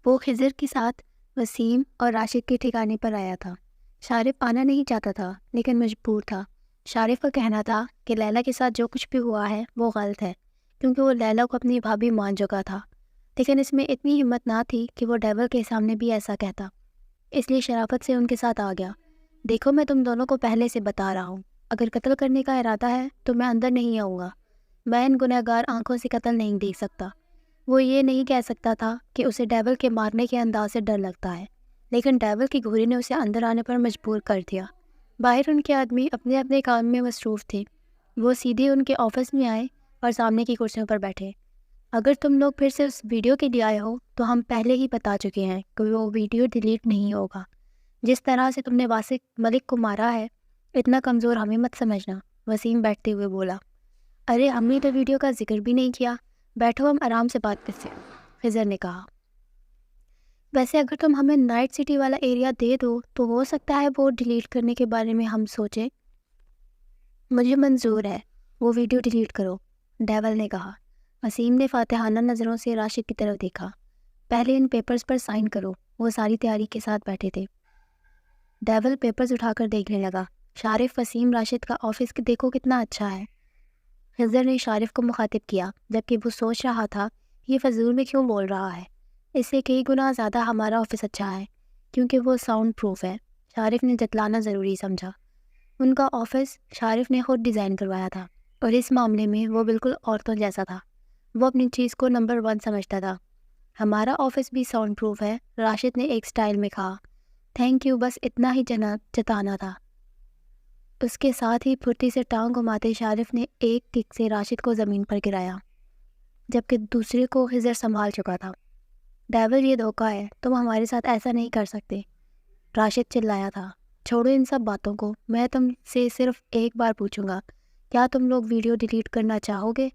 وہ خضر کے ساتھ وسیم اور راشد کے ٹھکانے پر آیا تھا۔ شارف آنا نہیں چاہتا تھا لیکن مجبور تھا۔ شارف کا کہنا تھا کہ لیلا کے ساتھ جو کچھ بھی ہوا ہے وہ غلط ہے، کیونکہ وہ لیلا کو اپنی بھابھی مان چکا تھا، لیکن اس میں اتنی ہمت نہ تھی کہ وہ ڈیول کے سامنے بھی ایسا کہتا، اس لیے شرافت سے ان کے ساتھ آ گیا۔ دیکھو، میں تم دونوں کو پہلے سے بتا رہا ہوں، اگر قتل کرنے کا ارادہ ہے تو میں اندر نہیں آؤں گا۔ میں ان گنہگار آنکھوں سے قتل نہیں دیکھ سکتا۔ وہ یہ نہیں کہہ سکتا تھا کہ اسے ڈیول کے مارنے کے انداز سے ڈر لگتا ہے، لیکن ڈیول کی گھوری نے اسے اندر آنے پر مجبور کر دیا۔ باہر ان کے آدمی اپنے اپنے کام میں مصروف تھے۔ وہ سیدھے ان کے آفس میں آئے اور سامنے کی کرسیوں پر بیٹھے۔ اگر تم لوگ پھر سے اس ویڈیو کے لیے آئے ہو تو ہم پہلے ہی بتا چکے ہیں کہ وہ ویڈیو ڈیلیٹ نہیں ہوگا۔ جس طرح سے تم نے واسق ملک کو مارا ہے، اتنا کمزور ہمیں مت سمجھنا، وسیم بیٹھتے ہوئے بولا۔ ارے ہم نے تو ویڈیو کا ذکر بھی نہیں کیا، بیٹھو ہم آرام سے بات کرتے ہیں، خضر نے کہا۔ ویسے اگر تم ہمیں نائٹ سٹی والا ایریا دے دو تو ہو سکتا ہے وہ ڈیلیٹ کرنے کے بارے میں ہم سوچیں۔ مجھے منظور ہے، وہ ویڈیو ڈیلیٹ کرو، ڈیول نے کہا۔ وسیم نے فاتحانہ نظروں سے راشد کی طرف دیکھا۔ پہلے ان پیپرز پر سائن کرو۔ وہ ساری تیاری کے ساتھ بیٹھے تھے۔ ڈیول پیپرز اٹھا کر دیکھنے لگا۔ شارف، وسیم، راشد کا آفس دیکھو کتنا اچھا ہے۔ خضر نے شارف کو مخاطب کیا، جبکہ وہ سوچ رہا تھا یہ فضول میں کیوں بول رہا ہے۔ اس سے کئی گنا زیادہ ہمارا آفس اچھا ہے، کیونکہ وہ ساؤنڈ پروف ہے، شارف نے جتلانا ضروری سمجھا۔ ان کا آفس شارف نے خود ڈیزائن کروایا تھا، اور اس معاملے میں وہ بالکل عورتوں جیسا تھا۔ وہ اپنی چیز کو نمبر 1 سمجھتا تھا۔ ہمارا آفس بھی ساؤنڈ پروف ہے، راشد نے ایک سٹائل میں کہا۔ تھینک یو، بس اتنا ہی جتانا تھا۔ اس کے ساتھ ہی پھرتی سے ٹانگ گھماتے شارف نے ایک کک سے راشد کو زمین پر گرایا، جبکہ دوسرے کو خضر سنبھال چکا تھا۔ ڈیول، یہ دھوکہ ہے، تم ہمارے ساتھ ایسا نہیں کر سکتے، راشد چلایا تھا۔ چھوڑو ان سب باتوں کو، میں تم سے صرف ایک بار پوچھوں گا، کیا تم لوگ ویڈیو ڈیلیٹ کرنا چاہو گے؟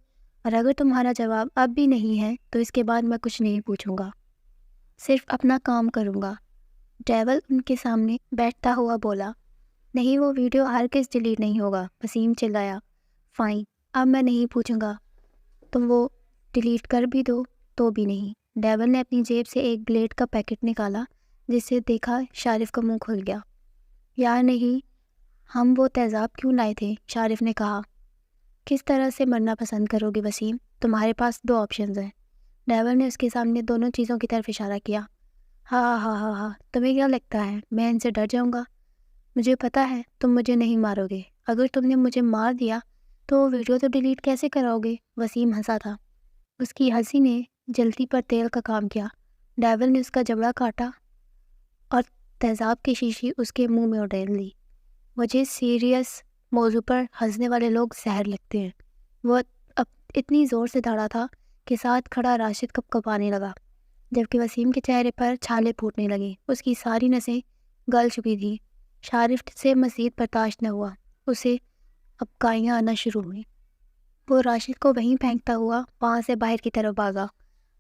اور اگر تمہارا جواب اب بھی نہیں ہے تو اس کے بعد میں کچھ نہیں پوچھوں گا، صرف اپنا کام کروں گا۔ ڈیول ان کے سامنے بیٹھتا ہوا بولا۔ نہیں، وہ ویڈیو ہرگز ڈیلیٹ نہیں ہوگا، وسیم چلایا۔ فائن، اب میں نہیں پوچھوں گا، تم وہ ڈیلیٹ کر بھی دو تو بھی نہیں۔ ڈیول نے اپنی جیب سے ایک بلیڈ کا پیکٹ نکالا، جس سے دیکھا شارف کا منہ کھل گیا۔ یار نہیں، ہم وہ تیزاب کیوں لائے تھے؟ شارف نے کہا۔ کس طرح سے مرنا پسند کرو گے وسیم؟ تمہارے پاس 2 آپشنز ہیں۔ ڈیول نے اس کے سامنے دونوں چیزوں کی طرف اشارہ کیا۔ ہاں ہاں ہاں ہاں، تمہیں کیا لگتا ہے میں ان سے ڈر جاؤں گا؟ مجھے پتا ہے تم مجھے نہیں مارو گے۔ اگر تم نے مجھے مار دیا تو وہ ویڈیو تو ڈیلیٹ کیسے کراؤ گے؟ وسیم ہنسا تھا۔ اس کی ہنسی نے جلتی پر تیل کا کام کیا۔ ڈیول نے اس کا جبڑا کاٹا اور تیزاب کی شیشی اس کے منہ میں اڈیل لی۔ مجھے سیریس موضوع پر ہنسنے والے لوگ زہر لگتے ہیں۔ وہ اب اتنی زور سے دھاڑا تھا کہ ساتھ کھڑا راشد کپ کپانے لگا، جبکہ وسیم کے چہرے پر چھالے پھوٹنے لگے۔ اس کی ساری نسیں گل چکی تھیں۔ شارف سے مزید برداشت نہ ہوا، اسے اب کائیاں آنا شروع ہوئیں۔ وہ راشد کو وہیں پھینکتا ہوا وہاں سے باہر کی طرف بھاگا۔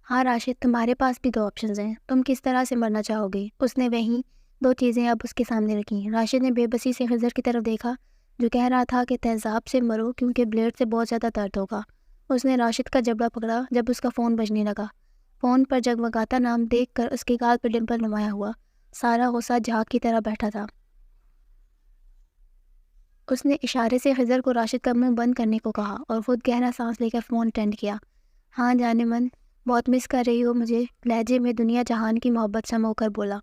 ہاں راشد، تمہارے پاس بھی 2 آپشنز ہیں، تم کس طرح سے مرنا چاہو گے؟ اس نے وہیں 2 چیزیں اب اس کے سامنے رکھیں۔ راشد نے بے بسی سے خضر کی طرف دیکھا، جو کہہ رہا تھا کہ تیزاب سے مرو کیونکہ بلیڈ سے بہت زیادہ درد ہوگا۔ اس نے راشد کا جبڑا پکڑا جب اس کا فون بجنے لگا۔ فون پر جگمگاتا نام دیکھ کر اس کے گال پر ڈمپل نمایاں ہوا۔ سارا غصہ جھاگ کی طرح بیٹھا تھا۔ اس نے اشارے سے خضر کو راشد کا منہ بند کرنے کو کہا اور خود گہرا سانس لے کر فون اٹینڈ کیا۔ ہاں جانے من، بہت مس کر رہی ہو مجھے، لہجے میں دنیا جہان کی محبت سمو کر بولا۔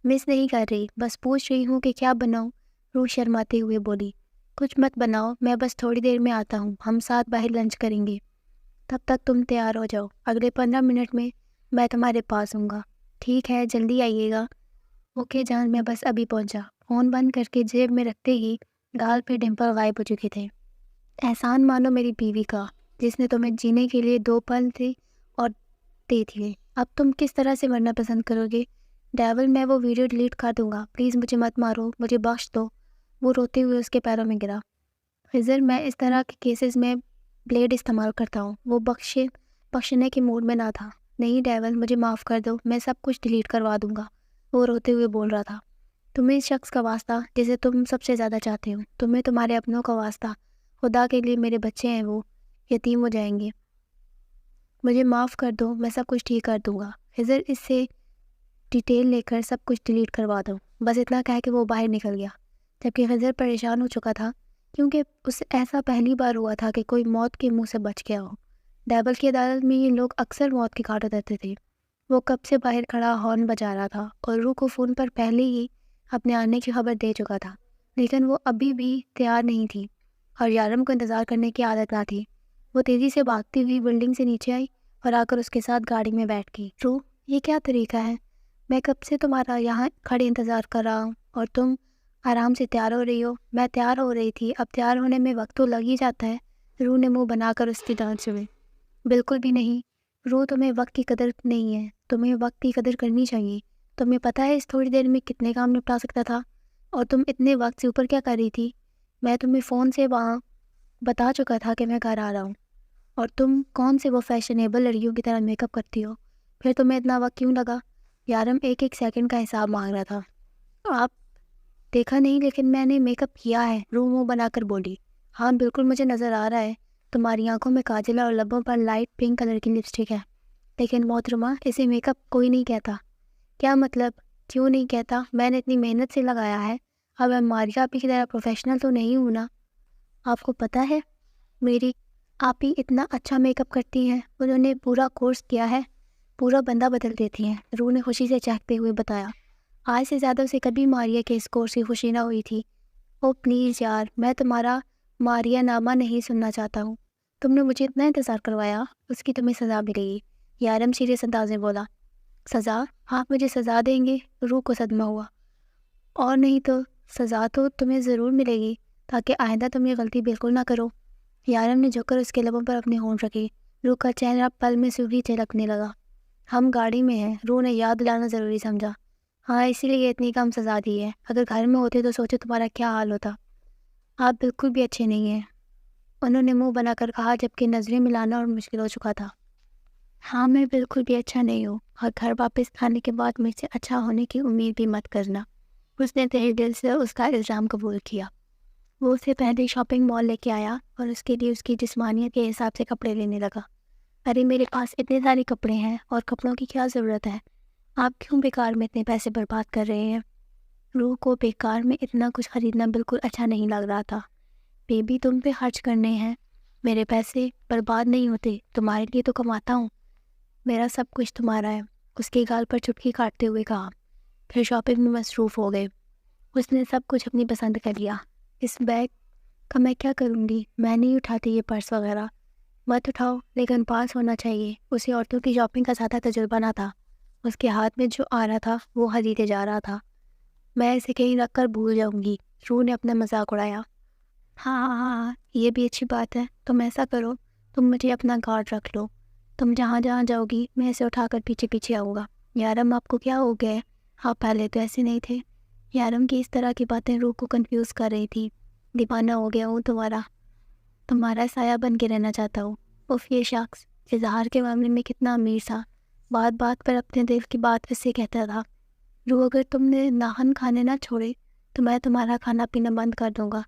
مس نہیں کر رہی، بس پوچھ رہی ہوں کہ کیا بناؤں؟ روح شرماتے ہوئے بولی۔ کچھ مت بناؤ، میں بس تھوڑی دیر میں آتا ہوں، ہم ساتھ باہر لنچ کریں گے، تب تک تم تیار ہو جاؤ، اگلے 15 منٹ میں میں تمہارے پاس ہوں گا۔ ٹھیک ہے، جلدی آئیے گا۔ اوکے جان، میں بس ابھی پہنچا۔ فون بند کر کے جیب میں رکھتے ہی گال پہ ڈمپل غائب ہو چکے تھے۔ احسان مانو میری بیوی کا، جس نے تمہیں جینے کے لیے 2 پل تھے اور دے دیے۔ اب تم کس طرح سے مرنا پسند کرو گے؟ ڈیول، میں وہ ویڈیو ڈیلیٹ کر دوں گا، پلیز مجھے مت مارو، مجھے بخش دو۔ وہ روتے ہوئے اس کے پیروں میں گرا۔ خضر، میں اس طرح کے کیسز میں بلیڈ استعمال کرتا ہوں۔ وہ بخشنے کے موڈ میں نہ تھا۔ نہیں ڈیول، مجھے معاف کر دو، میں سب کچھ ڈیلیٹ کروا دوں گا، وہ روتے ہوئے بول رہا تھا۔ تمہیں اس شخص کا واسطہ جسے تم سب سے زیادہ چاہتے ہو، تمہیں تمہارے اپنوں کا واسطہ، خدا کے لیے میرے بچے ہیں، وہ یتیم ہو جائیں گے، مجھے معاف کر دو، میں سب کچھ ٹھیک کر دوں گا۔ خضر اس سے ڈیٹیل لے کر سب کچھ ڈیلیٹ کروا دو، بس اتنا کہہ کے وہ باہر نکل گیا، جبکہ خضر پریشان ہو چکا تھا کیونکہ اس سے ایسا پہلی بار ہوا تھا کہ کوئی موت کے منہ سے بچ گیا ہو۔ ڈیبل کی عدالت میں یہ لوگ اکثر موت کے گھاٹ اترتے تھے۔ وہ کب سے باہر کھڑا ہارن بجا رہا تھا اور روح کو فون پر پہلے ہی اپنے آنے کی خبر دے چکا تھا، لیکن وہ ابھی بھی تیار نہیں تھی اور یارم کو انتظار کرنے کی عادت نہ تھی۔ وہ تیزی سے بھاگتی ہوئی بلڈنگ سے نیچے آئی اور آ کر اس کے ساتھ گاڑی میں بیٹھ گئی۔ روح، یہ کیا طریقہ ہے؟ میں کب سے تمہارا یہاں کھڑے انتظار کر رہا ہوں اور تم آرام سے تیار ہو رہی ہو۔ میں تیار ہو رہی تھی، اب تیار ہونے میں وقت تو لگ ہی جاتا ہے۔ روح نے منہ بنا کر اس کی ڈانٹ سنی۔ بالکل بھی نہیں روح، تمہیں وقت کی قدر نہیں ہے، تمہیں وقت کی قدر کرنی چاہیے۔ تمہیں پتہ ہے اس تھوڑی دیر میں کتنے کام نپٹا سکتا تھا، اور تم اتنے وقت سے اوپر کیا کر رہی تھی؟ میں تمہیں فون سے وہاں بتا چکا تھا کہ میں گھر آ رہا ہوں، اور تم کون سے وہ فیشنیبل لڑکیوں کی طرح میک اپ کرتی ہو؟ پھر تمہیں اتنا وقت کیوں لگا؟ یارم ایک ایک سیکنڈ کا حساب مانگ رہا تھا۔ آپ دیکھا نہیں لیکن میں نے میک اپ کیا ہے، روح منہ بنا کر بولی۔ ہاں بالکل مجھے نظر آ رہا ہے، تمہاری آنکھوں میں کاجل اور لبوں پر لائٹ پنک کلر کی لپسٹک ہے، لیکن محترمہ اسے میک اپ کوئی نہیں کہتا۔ کیا مطلب؟ کیوں نہیں کہتا؟ میں نے اتنی محنت سے لگایا ہے، اب میں ماریا آپی کی طرح پروفیشنل تو نہیں ہوں نا؟ آپ کو پتہ ہے میری آپی اتنا اچھا میک اپ کرتی ہیں، انہوں نے پورا کورس کیا ہے، پورا بندہ بدل دیتی ہیں، روح نے خوشی سے چہکتے ہوئے بتایا۔ آج سے زیادہ اسے کبھی ماریا کے اس کورس کی خوشی نہ ہوئی تھی۔ او پلیز یار، میں تمہارا ماریا نامہ نہیں سننا چاہتا ہوں، تم نے مجھے اتنا انتظار کروایا، اس کی تمہیں سزا ملے گی، یارم سیریس انداز میں بولا۔ سزا؟ آپ مجھے سزا دیں گے؟ روح کو صدمہ ہوا۔ اور نہیں تو سزا تو تمہیں ضرور ملے گی، تاکہ آئندہ تم یہ غلطی بالکل نہ کرو۔ یارم نے جھک کر اس کے لبوں پر اپنے ہونٹ رکھے۔ روح کا چہرہ پل میں سوکھی چلکنے لگا۔ ہم گاڑی میں ہیں، روح نے یاد دلانا ضروری سمجھا۔ ہاں اسی لیے اتنی کم سزا دی ہے، اگر گھر میں ہوتے تو سوچو تمہارا کیا حال ہوتا۔ آپ بالکل بھی اچھے نہیں ہیں، انہوں نے منہ بنا کر کہا، جبکہ نظریں ملانا اور مشکل ہو چکا تھا۔ ہاں میں بالکل بھی اچھا نہیں ہوں، اور گھر واپس آنے کے بعد مجھ سے اچھا ہونے کی امید بھی مت کرنا۔ اس نے تہہ دل سے اس کا الزام قبول کیا۔ وہ اسے پہلے شاپنگ مال لے کے آیا اور اس کے لیے اس کی جسمانیت کے حساب سے کپڑے لینے لگا۔ ارے میرے پاس اتنے سارے کپڑے ہیں، اور کپڑوں کی کیا ضرورت ہے؟ آپ کیوں بیکار میں اتنے پیسے برباد کر رہے ہیں؟ روح کو بیکار میں اتنا کچھ خریدنا بالکل اچھا نہیں لگ رہا تھا۔ بیبی تم پہ خرچ کرنے ہیں، میرے پیسے برباد نہیں ہوتے، تمہارے لیے تو کماتا ہوں، میرا سب کچھ تمہارا ہے، اس کے گال پر چٹکی کاٹتے ہوئے کہا۔ پھر شاپنگ میں مصروف ہو گئے۔ اس نے سب کچھ اپنی پسند کر لیا۔ اس بیگ کا میں کیا کروں گی؟ میں نہیں اٹھاتی یہ پرس وغیرہ۔ مت اٹھاؤ، لیکن پاس ہونا چاہیے۔ اسے عورتوں کی شاپنگ کا زیادہ تجربہ نہ تھا۔ اس کے ہاتھ میں جو آ رہا تھا وہ خریدے جا رہا تھا۔ میں اسے کہیں رکھ کر بھول جاؤں گی، روح نے اپنا مذاق اڑایا۔ ہاں یہ بھی اچھی بات ہے، تم ایسا کرو، تم مجھے اپنا گارڈ رکھ لو، تم جہاں جہاں جاؤ گی میں اسے اٹھا کر پیچھے پیچھے آؤں گا۔ یارم آپ کو کیا ہو گیا ہے؟ آپ پہلے تو ایسے نہیں تھے۔ یارم کی اس طرح کی باتیں روح کو کنفیوز کر رہی تھی۔ دیوانہ ہو گیا ہوں تمہارا سایہ بن کے رہنا چاہتا ہوں۔ اف یہ شخص اظہار کے معاملے میں کتنا امیر تھا، بات بات پر اپنے دل کی بات اس سے کہتا تھا۔ روح اگر تم نے ناہن کھانے نہ چھوڑے تو میں تمہارا کھانا پینا بند کر دوں گا۔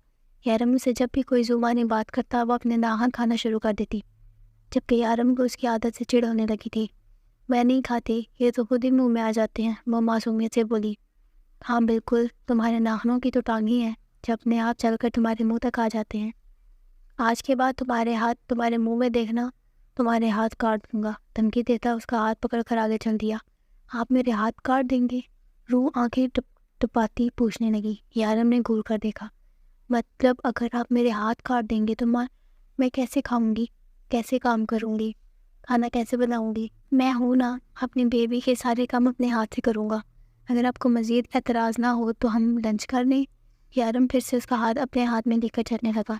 یارم سے جب بھی کوئی زبانی بات کرتا وہ اپنے ناہن کھانا شروع کر دیتی، جبکہ یارم کو اس کی عادت سے چڑ ہونے لگی تھی۔ میں نہیں کھاتی، یہ تو خود ہی منہ میں آ جاتے ہیں، وہ معصومیت سے بولی۔ ہاں بالکل، تمہارے ناخنوں کی تو ٹانگ ہی ہے جو اپنے آپ چل کر تمہارے منہ تک آ جاتے ہیں۔ آج کے بعد تمہارے ہاتھ تمہارے منہ میں دیکھنا، تمہارے ہاتھ کاٹ دوں گا، دھمکی دیتا اس کا ہاتھ پکڑ کر آگے چل دیا۔ آپ میرے ہاتھ کاٹ دیں گے؟ روح آنکھیں ٹپاتی پوچھنے لگی۔ یارم نے گھور کر دیکھا۔ مطلب اگر آپ میرے ہاتھ کاٹ دیں گے تو میں کیسے کھاؤں گی، کیسے کام کروں گی، کھانا کیسے بناؤں گی؟ میں ہوں نا، اپنی بیبی کے سارے کام اپنے ہاتھ سے کروں گا۔ اگر آپ کو مزید اعتراض نہ ہو تو ہم لنچ کر لیں۔ یارم پھر سے اس کا ہاتھ اپنے ہاتھ میں لے کر چلنے لگا۔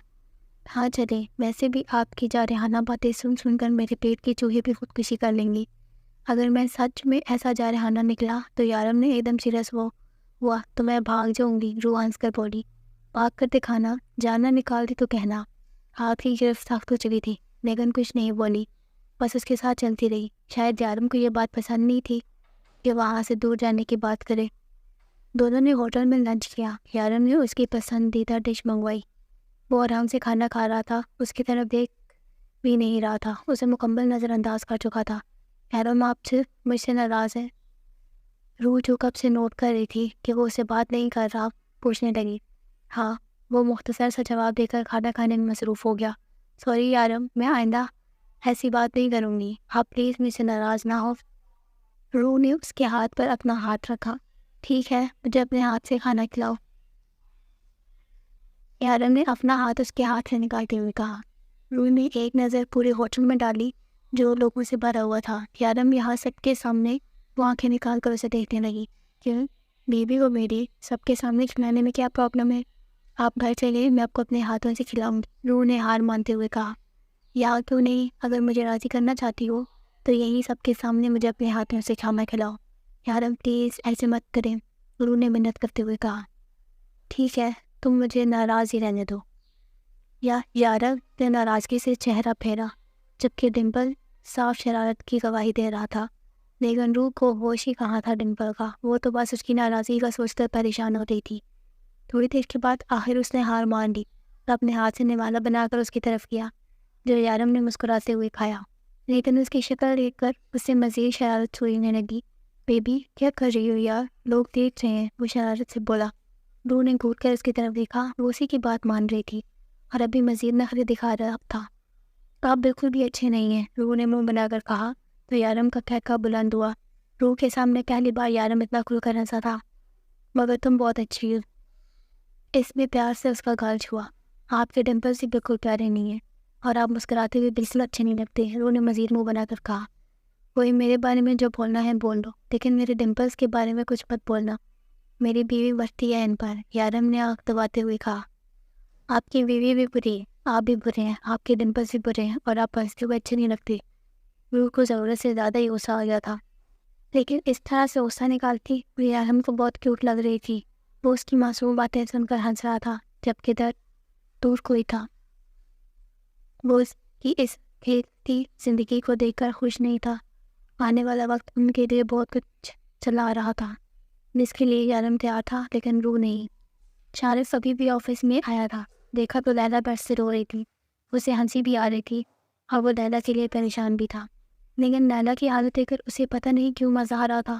ہاں چلیں، ویسے بھی آپ کی جارحانہ باتیں سن کر میرے پیٹ کی چوہے بھی خودکشی کر لیں گی۔ اگر میں سچ میں ایسا جارحانہ نکلا تو یارم نے ایک دم سیریس ہوا تو میں بھاگ جاؤں گی، روح ہنس کر بولی۔ بھاگ کر دکھانا، جانا نکال دی تو کہنا۔ ہاتھ کی گرفت سخت ہو چلی تھی لیکن کچھ نہیں بولی، بس اس کے ساتھ چلتی رہی۔ شاید یارم کو یہ بات پسند نہیں تھی کہ وہاں سے دور جانے کی بات کرے۔ دونوں نے ہوٹل میں لنچ کیا۔ یارم نے اس کی پسندیدہ ڈش منگوائی۔ وہ آرام سے کھانا کھا رہا تھا، اس کی طرف دیکھ بھی نہیں رہا تھا، اسے مکمل نظر انداز کر چکا تھا۔ یارم آپ مجھ سے ناراض ہے؟ روح جو کب سے نوٹ کر رہی تھی کہ وہ اسے بات نہیں کر رہا پوچھنے لگی۔ ہاں، وہ مختصر سا جواب دے کر کھانا کھانے میں مصروف ہو گیا۔ سوری یارم، میں آئندہ ایسی بات نہیں کروں گی، آپ پلیز مجھ سے ناراض نہ ہو۔ روح نے اس کے ہاتھ پر اپنا ہاتھ رکھا۔ ٹھیک ہے، مجھے اپنے ہاتھ سے کھانا کھلاؤ، یارم نے اپنا ہاتھ اس کے ہاتھ سے نکالتے ہوئے کہا۔ روح نے ایک نظر پورے ہوٹل میں ڈالی جو لوگوں سے بھرا ہوا تھا۔ یارم یہاں سب کے سامنے وہ آنکھیں نکال کر اسے دیکھنے لگی۔ کیوں؟ بیوی کو میری سب کے سامنے کھلانے میں کیا پرابلم ہے؟ آپ گھر چلیے، میں آپ کو اپنے ہاتھوں سے کھلاؤں گی، روح نے ہار مانتے ہوئے کہا۔ یا کیوں نہیں، اگر مجھے راضی کرنا چاہتی ہو تو یہی سب کے سامنے مجھے اپنے ہاتھوں سے کھانا کھلاؤ۔ یارم پلیز ایسے مت کریں، روح نے منت کرتے ہوئے کہا۔ ٹھیک ہے، تم مجھے ناراض ہی رہنے دو۔ یارم نے ناراضگی سے چہرہ پھیرا، جبکہ ڈمپل صاف شرارت کی گواہی دے رہا تھا، لیکن روح کو ہوش ہی کہاں تھا ڈمپل کا، وہ تو بس اس کی ناراضگی کا سوچ کر پریشان ہو رہی تھی۔ تھوڑی دیر کے بعد آخر اس نے ہار مان لی اور اپنے ہاتھ سے نوالا بنا کر اس کی طرف کیا، جو یارم نے مسکراتے ہوئے کھایا، لیکن اس کی شکل دیکھ کر اس سے مزید شرارت چھوڑنے لگی۔ بیبی کیا کر رہی ہو یار، لوگ دیکھ رہے ہیں، وہ شرارت سے بولا۔ روح نے گھوٹ کر اس کی طرف دیکھا، وہ اسی کی بات مان رہی تھی اور ابھی مزید نخرے دکھا رہا تھا۔ آپ بالکل بھی اچھے نہیں ہیں، روح نے منہ بنا کر کہا تو یارم کا ٹھیکہ بلند ہوا۔ روح کے سامنے پہلی بار یارم اتنا کھل کر ہنسا تھا۔ مگر تم بہت اچھی ہو، اس میں پیار سے اس کا گال چھوا۔ آپ کے ڈمپلز بھی بالکل پیارے نہیں ہیں اور آپ مسکراتے ہوئے بالکل اچھے نہیں لگتے، روح نے مزید منہ بنا کر کہا۔ کوئی میرے بارے میں جو بولنا ہے بول دو، لیکن میرے ڈمپلز کے بارے میں کچھ مت بولنا، میری بیوی مرتی ہے ان پر، یارم نے آنکھ دباتے ہوئے کہا۔ آپ کی بیوی بھی بری ہے، آپ بھی برے ہیں، آپ کے ڈمپلز بھی برے ہیں اور آپ ہنستے ہوئے اچھے نہیں لگتے۔ روح کو ضرورت سے زیادہ ہی غصہ آ گیا تھا، لیکن اس طرح سے غصہ نکالتی وہ یارم کو بہت کیوٹ لگ رہی تھی۔ وہ اس کی معصوم باتیں سن کر ہنس رہا تھا، جبکہ دور کوئی تھا۔ وہ اس کی اس کھیلتی زندگی کو دیکھ کر خوش نہیں تھا۔ آنے والا وقت ان کے لیے بہت کچھ چلا آ رہا تھا جس کے لیے یارم تیار تھا، لیکن روح نہیں۔ شارف ابھی بھی آفس میں آیا تھا، دیکھا تو لیلا بیٹھ سے رو رہی تھی، اسے ہنسی بھی آ رہی تھی اور وہ لیلا کے لیے پریشان بھی تھا، لیکن لیلا کی حالت دیکھ کر اسے پتہ نہیں کیوں مزہ آ رہا تھا۔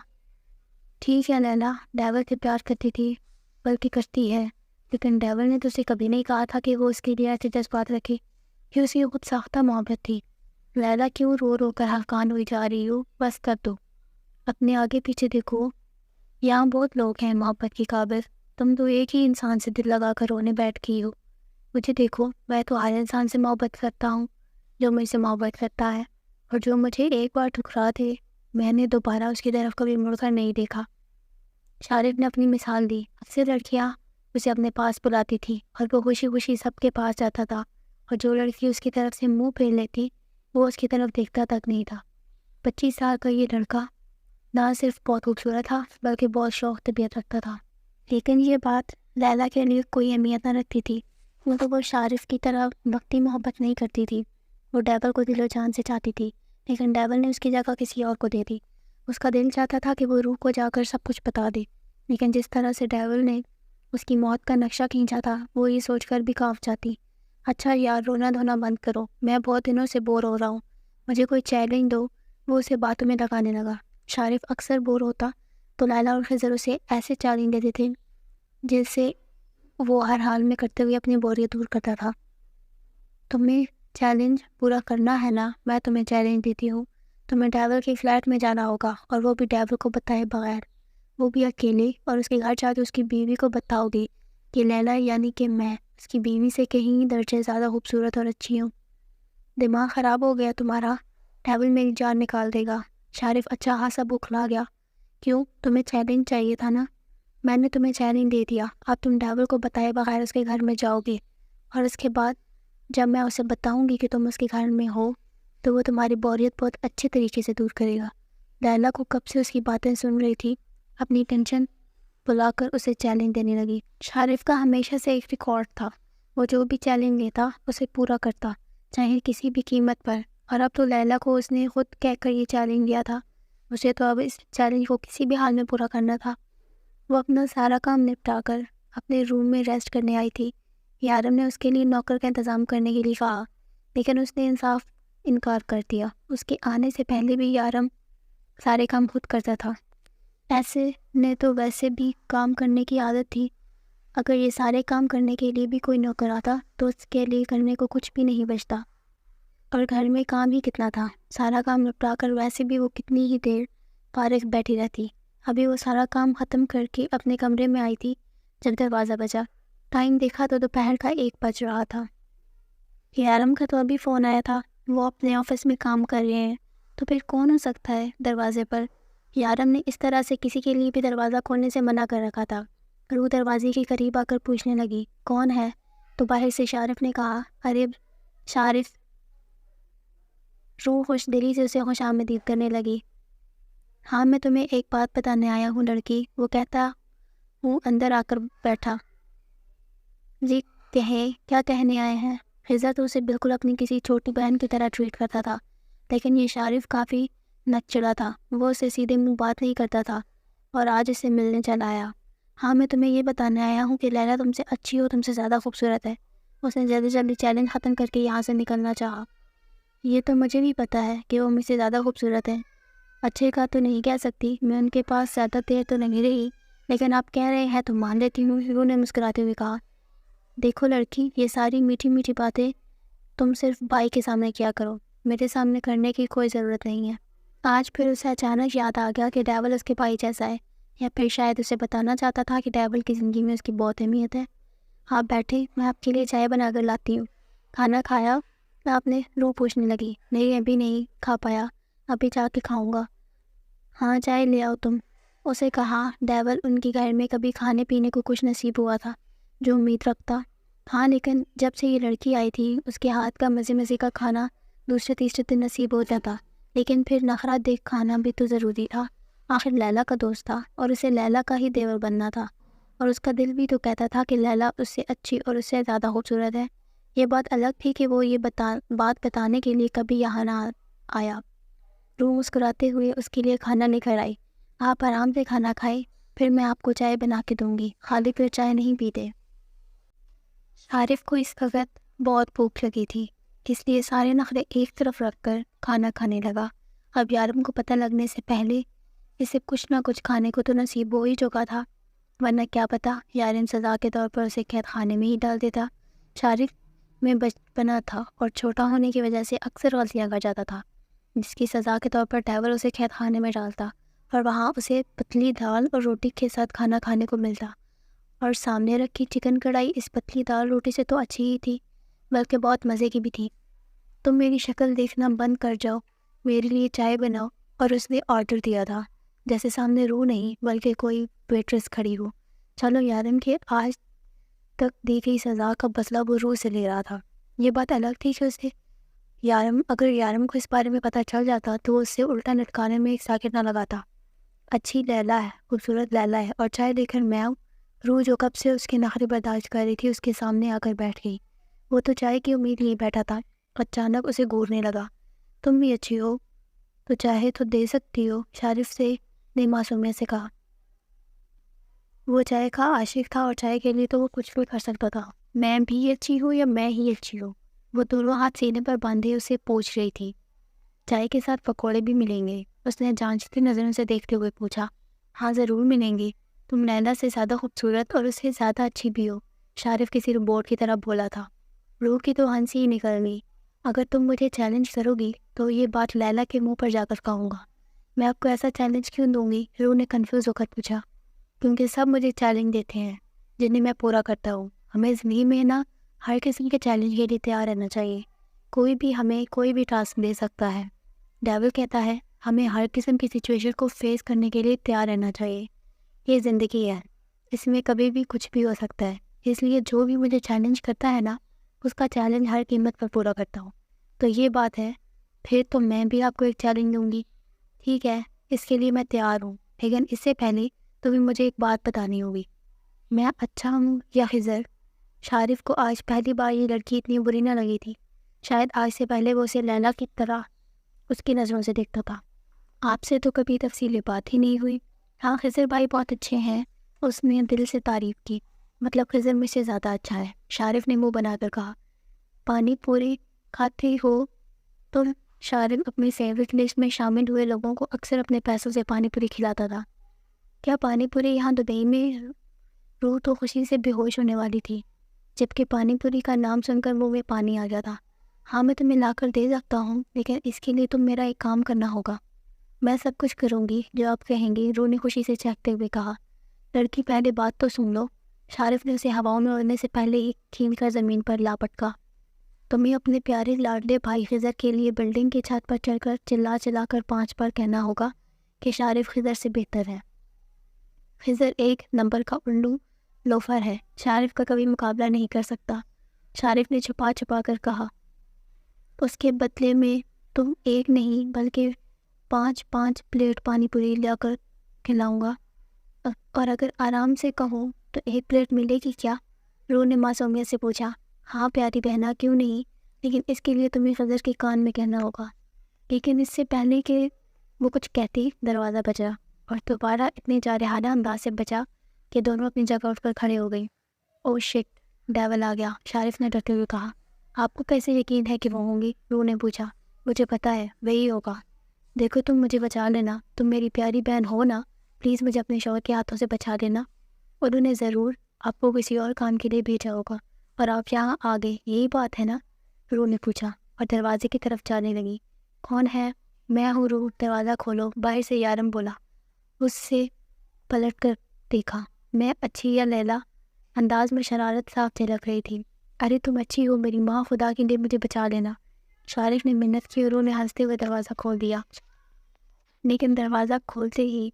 ٹھیک ہے لیلا، ڈیول سے پیار کرتی تھی، بلکہ کرتی ہے، لیکن ڈیول نے تو اسے کبھی نہیں کہا تھا کہ وہ اس کے لیے ایسے جذبات رکھے، کہ اسی خود ساختہ محبت تھی۔ لیلا کیوں رو رو کر ہلکان ہوئی جا رہی ہو، بس کر دو، اپنے آگے پیچھے دیکھو، یہاں بہت لوگ ہیں محبت کے قابل، تم تو ایک ہی انسان سے دل لگا کر رونے بیٹھ گئی ہو۔ مجھے دیکھو، میں تو ہر انسان سے محبت کرتا ہوں جو مجھ سے محبت کرتا ہے، اور جو مجھے ایک بار ٹھکرا دے میں نے دوبارہ اس کی طرف کبھی مڑ کر نہیں دیکھا۔ شارف نے اپنی مثال دی، اکثر لڑکیاں اسے اپنے پاس بلاتی تھی اور وہ خوشی خوشی سب کے پاس جاتا تھا، اور جو لڑکی اس کی طرف سے منہ پھیر لیتی وہ اس کی طرف دیکھتا تک نہیں تھا۔ 25 سال کا یہ لڑکا نہ صرف بہت خوبصورت تھا بلکہ بہت شوق طبیعت رکھتا تھا، لیکن یہ بات لیلا کے لیے کوئی اہمیت نہ رکھتی تھی، کیونکہ وہ شارف کی طرح وقتی محبت نہیں کرتی تھی۔ وہ ڈیول کو دل و جان سے چاہتی تھی، لیکن ڈیول نے اس کی جگہ کسی اور کو دے دی۔ اس کا دل چاہتا تھا کہ وہ روح کو جا کر سب کچھ بتا دے، لیکن جس طرح سے ڈیول نے اس کی موت کا نقشہ کھینچا تھا وہ یہ سوچ کر بھی کانپ جاتی۔ اچھا یار، رونا دھونا بند کرو، میں بہت دنوں سے بور ہو رہا ہوں، مجھے کوئی چیلنج دو۔ وہ اسے باتوں میں لگانے لگا۔ شارف اکثر بور ہوتا تو لیلا اور خضر اسے ایسے چیلنج دیتے تھے جس سے وہ ہر حال میں کرتے ہوئے اپنی بوریت دور کرتا تھا۔ تمہیں چیلنج پورا کرنا ہے نا، میں تمہیں چیلنج دیتی ہوں، تمہیں ڈیول کی فلیٹ میں جانا ہوگا، اور وہ بھی ڈیول کو بتائے بغیر، وہ بھی اکیلے، اور اس کے گھر جا کے اس کی بیوی کو بتاؤ گی کہ لیلا یعنی کہ میں اس کی بیوی سے کہیں درجے زیادہ خوبصورت اور اچھی ہوں۔ دماغ خراب ہو گیا تمہارا، ڈیول میری جان نکال دے گا۔ شارف اچھا خاصا بکھلا گیا۔ کیوں، تمہیں چیلنج چاہیے تھا نا، میں نے تمہیں چیلنج دے دیا، اب تم ڈیول کو بتائے بغیر اس کے گھر میں جاؤ گے، اور اس کے بعد جب میں اسے بتاؤں گی کہ تم اس کے گھر میں ہو تو وہ تمہاری بوریت بہت اچھے طریقے سے دور کرے گا۔ لیلا کو کب سے اس کی باتیں سن رہی تھی، اپنی ٹینشن بلا کر اسے چیلنج دینے لگی۔ شارف کا ہمیشہ سے ایک ریکارڈ تھا، وہ جو بھی چیلنج لیتا اسے پورا کرتا، چاہے کسی بھی قیمت پر، اور اب تو لیلا کو اس نے خود کہہ کر یہ چیلنج دیا تھا، اسے تو اب اس چیلنج کو کسی بھی حال میں پورا کرنا تھا۔ وہ اپنا سارا کام نپٹا کر اپنے روم میں ریسٹ کرنے آئی تھی۔ یارم نے اس کے لیے نوکر کا انتظام کرنے کے لیے کہا، لیکن اس نے انکار کر دیا۔ اس کے آنے سے پہلے بھی یارم سارے کام خود کرتا تھا۔ ایسے نے تو ویسے بھی کام کرنے کی عادت تھی، اگر یہ سارے کام کرنے کے لیے بھی کوئی نوکر آتا تو اس کے لیے کرنے کو کچھ بھی نہیں بچتا۔ اور گھر میں کام ہی کتنا تھا، سارا کام نپٹا کر ویسے بھی وہ کتنی ہی دیر فارغ بیٹھی رہتی۔ ابھی وہ سارا کام ختم کر کے اپنے کمرے میں آئی تھی جب دروازہ بجا۔ ٹائم دیکھا تو دوپہر کا 1 بج رہا تھا۔ یارم کا تو ابھی فون آیا تھا، وہ اپنے آفس میں کام کر رہے ہیں، تو پھر کون ہو سکتا ہے دروازے پر؟ یارم نے اس طرح سے کسی کے لیے بھی دروازہ کھولنے سے منع کر رکھا تھا۔ روح دروازے کے قریب آ کر پوچھنے لگی، کون ہے؟ تو باہر سے شارف نے کہا، ارے شارف۔ روح خوش دلی سے اسے خوش آمدید کرنے لگی۔ ہاں میں تمہیں ایک بات بتانے آیا ہوں لڑکی، وہ کہتا ہوں اندر آ کر بیٹھا۔ جی کہیں، کیا کہنے آئے ہیں؟ خضر تو اسے بالکل اپنی کسی چھوٹی بہن کی طرح ٹریٹ کرتا تھا، لیکن یہ شارف کافی نک چڑھا تھا، وہ اسے سیدھے منہ بات نہیں کرتا تھا، اور آج اسے ملنے چلا آیا۔ ہاں میں تمہیں یہ بتانے آیا ہوں کہ لیلا تم سے اچھی اور تم سے زیادہ خوبصورت ہے۔ اس نے جلدی جلدی چیلنج ختم کر کے یہاں سے نکلنا چاہا۔ یہ تو مجھے بھی پتہ ہے کہ وہ مجھ سے زیادہ خوبصورت ہے، اچھے کا تو نہیں کہہ سکتی، میں ان کے پاس زیادہ دیر تو نہیں رہی، لیکن آپ کہہ رہے ہیں تو مان لیتی ہوں، روح نے مسکراتے ہوئے کہا۔ دیکھو لڑکی، یہ ساری میٹھی میٹھی باتیں تم صرف بھائی کے سامنے کیا کرو، میرے سامنے کرنے کی کوئی ضرورت نہیں ہے۔ آج پھر اسے اچانک یاد آ گیا کہ ڈیول اس کے بھائی جیسا ہے، یا پھر شاید اسے بتانا چاہتا تھا کہ ڈیول کی زندگی میں اس کی بہت اہمیت ہے۔ آپ بیٹھے، میں آپ کے لیے چائے بنا کر لاتی ہوں۔ کھانا کھایا آپ نے؟ روح پوچھنے لگی۔ نہیں ابھی نہیں کھا پایا، ابھی جا کے کھاؤں گا۔ ہاں چائے لے آؤ تم، اسے کہا۔ ڈیول ان کے گھر میں کبھی کھانے پینے کو کچھ نصیب ہوا تھا جو امید رکھتا؟ ہاں، لیکن جب سے یہ لڑکی آئی تھی اس کے ہاتھ کا مزے مزے کا کھانا دوسرے تیسرے دن نصیب ہو جاتا، لیکن پھر نخرہ دیکھ کھانا بھی تو ضروری تھا، آخر لیلا کا دوست تھا اور اسے لیلا کا ہی دیور بننا تھا، اور اس کا دل بھی تو کہتا تھا کہ لیلا اس سے اچھی اور اس سے زیادہ خوبصورت ہے۔ یہ بات الگ تھی کہ وہ یہ بات بتانے کے لیے کبھی یہاں نہ آیا۔ روح مسکراتے ہوئے اس کے لیے کھانا لے کر آئی۔ آپ آرام سے کھانا کھائے، پھر میں آپ کو چائے بنا کے دوں گی، خالی پھر چائے نہیں پیتے۔ عارف کو اس وقت بہت بھوک لگی تھی، اس لیے سارے نخرے ایک طرف رکھ کر کھانا کھانے لگا۔ اب یارم کو پتہ لگنے سے پہلے اسے کچھ نہ کچھ کھانے کو تو نصیب ہو ہی چکا تھا، ورنہ کیا پتہ یارم سزا کے طور پر اسے قید خانے میں ہی ڈال دیتا۔ شارف میں بچپنا تھا اور چھوٹا ہونے کی وجہ سے اکثر غلطیاں کر جاتا تھا، جس کی سزا کے طور پر ڈیول اسے قید خانے میں ڈالتا اور وہاں اسے پتلی دال اور روٹی کے ساتھ کھانا کھانے کو ملتا، اور سامنے رکھی چکن کڑھائی اس پتلی دال روٹی سے تو اچھی ہی تھی، بلکہ بہت مزے کی بھی تھی۔ تم میری شکل دیکھنا بند کر جاؤ، میرے لیے چائے بناؤ۔ اور اس نے آرڈر دیا تھا، جیسے سامنے روح نہیں بلکہ کوئی ویٹریس کھڑی ہو۔ چلو یارم کے آج تک دی گئی سزا کا بدلہ وہ روح سے لے رہا تھا۔ یہ بات الگ تھی کہ اسے اگر یارم کو اس بارے میں پتہ چل جاتا تو وہ اس سے الٹا لٹکانے میں ایک ساکت نہ لگاتا۔ اچھی لیلا ہے، خوبصورت لیلا ہے، اور چائے دے کر میں آؤں؟ روح جو کب سے اس کے نخرے برداشت کر رہی تھی اس کے سامنے آ کر بیٹھ گئی۔ وہ تو چائے کی امید لیے بیٹھا تھا، اچانک اسے گھورنے لگا۔ تم بھی اچھی ہو تو چاہے تو دے سکتی ہو، شارف نے معصومیت سے کہا۔ وہ چائے کا عاشق تھا اور چائے کے لیے تو وہ کچھ بھی کر سکتا تھا۔ میں بھی اچھی ہوں یا میں ہی اچھی ہوں؟ وہ دونوں ہاتھ سینے پر باندھے اسے پوچھ رہی تھی۔ چائے کے ساتھ پکوڑے بھی ملیں گے؟ اس نے جانچتی نظروں سے دیکھتے ہوئے پوچھا۔ ہاں ضرور ملیں گے، تم لیلا سے زیادہ خوبصورت اور اس سے زیادہ اچھی بھی ہو، شارف کسی روبوٹ کی طرح بولا تھا۔ روح کی تو ہنسی ہی نکل گئی۔ اگر تم مجھے چیلنج کرو گی تو یہ بات لیلا کے منہ پر جا کر کہوں گا۔ میں آپ کو ایسا چیلنج کیوں دوں گی؟ روح نے کنفیوز ہو کر پوچھا۔ کیونکہ سب مجھے چیلنج دیتے ہیں جنہیں میں پورا کرتا ہوں۔ ہمیں زندگی میں نا ہر قسم کے چیلنج کے لیے تیار رہنا چاہیے، کوئی بھی ہمیں کوئی بھی ٹاسک دے سکتا ہے۔ ڈیول کہتا ہے ہمیں ہر قسم کی سچویشن کو فیس کرنے کے لیے تیار رہنا چاہیے، یہ زندگی ہے، اس میں کبھی بھی کچھ بھی ہو سکتا ہے، اس لیے جو بھی مجھے چیلنج کرتا ہے نا اس کا چیلنج ہر قیمت پر پورا کرتا ہوں۔ تو یہ بات ہے، پھر تو میں بھی آپ کو ایک چیلنج دوں گی۔ ٹھیک ہے، اس کے لیے میں تیار ہوں، لیکن اس سے پہلے تمہیں مجھے ایک بات بتانی ہوگی۔ میں اچھا ہوں یا خضر؟ شارف کو آج پہلی بار یہ لڑکی اتنی بری نہ لگی تھی، شاید آج سے پہلے وہ اسے لیلا کی طرح اس کی نظروں سے دیکھتا تھا۔ آپ سے تو کبھی تفصیلی بات ہی نہیں ہوئی۔ ہاں خضر بھائی بہت اچھے ہیں، اس نے دل سے تعریف کی۔ مطلب خضر مجھ سے زیادہ اچھا ہے، شارف نے منہ بنا کر کہا۔ پانی پوری کھاتے ہو تم؟ شارف اپنی فیوریٹ لسٹ میں شامل ہوئے لوگوں کو اکثر اپنے پیسوں سے پانی پوری کھلاتا تھا۔ کیا پانی پوری یہاں دبئی میں؟ روح تو خوشی سے بے ہوش ہونے والی تھی، جبکہ پانی پوری کا نام سن کر منہ میں پانی آ گیا تھا۔ ہاں میں تمہیں لا کر دے سکتا ہوں، لیکن اس کے لیے تم میرا ایک کام کرنا ہوگا۔ میں سب کچھ کروں گی جو آپ کہیں گی، روح نے خوشی سے چہکتے ہوئے کہا۔ لڑکی پہلے بات تو سن لو۔ شارف نے اسے ہواؤں میں اڑنے سے پہلے ہی کھینچ کر زمین پر لا پٹکا۔ تمہیں اپنے پیارے لاڈلے بھائی خضر کے لیے بلڈنگ کی چھت پر چڑھ کر چلا چلا کر 5 بار کہنا ہوگا کہ شارف خضر سے بہتر ہے۔ خضر ایک نمبر کا الو لوفر ہے، شارف کا کبھی مقابلہ نہیں کر سکتا۔ شارف نے چھپا چھپا کر کہا، اس کے بدلے میں تم ایک نہیں بلکہ 5 پلیٹ پانی پوری لا کر کھلاؤں گا، اور اگر آرام سے کہوں تو 1 پلیٹ ملے گی کیا؟ روح نے معصومیت سے پوچھا۔ ہاں پیاری بہنا، کیوں نہیں، لیکن اس کے لیے تمہیں خضر کے کان میں کہنا ہوگا۔ لیکن اس سے پہلے کہ وہ کچھ کہتی، دروازہ بجا اور دوبارہ اتنے جارحانہ انداز سے بجا کہ دونوں اپنی جگہ اٹھ کر کھڑے ہو گئیں۔ او شٹ، ڈیول آ گیا، شارف نے ڈرتے ہوئے کہا۔ آپ کو کیسے یقین ہے کہ وہ ہوں گی؟ روح نے پوچھا۔ مجھے پتا ہے وہی ہوگا۔ دیکھو تم مجھے بچا لینا، تم میری پیاری بہن ہو نا، پلیز مجھے اپنے شوہر کے ہاتھوں سے بچا دینا۔ انہوں نے ضرور آپ کو کسی اور کام کے لیے بھیجا ہوگا اور آپ یہاں آ گئے، یہی بات ہے نا؟ روح نے پوچھا اور دروازے کی طرف جانے لگی۔ کون ہے؟ میں ہوں روح، دروازہ کھولو، باہر سے یارم بولا۔ اس سے پلٹ کر دیکھا۔ میں اچھی یا لیلا؟ انداز میں شرارت صاف جھلک رہی تھی۔ ارے تم اچھی ہو میری ماں، خدا کے لیے مجھے بچا لینا۔ شارف نے منت کی اور روح نے ہنستے ہوئے دروازہ کھول دیا، لیکن دروازہ کھولتے ہی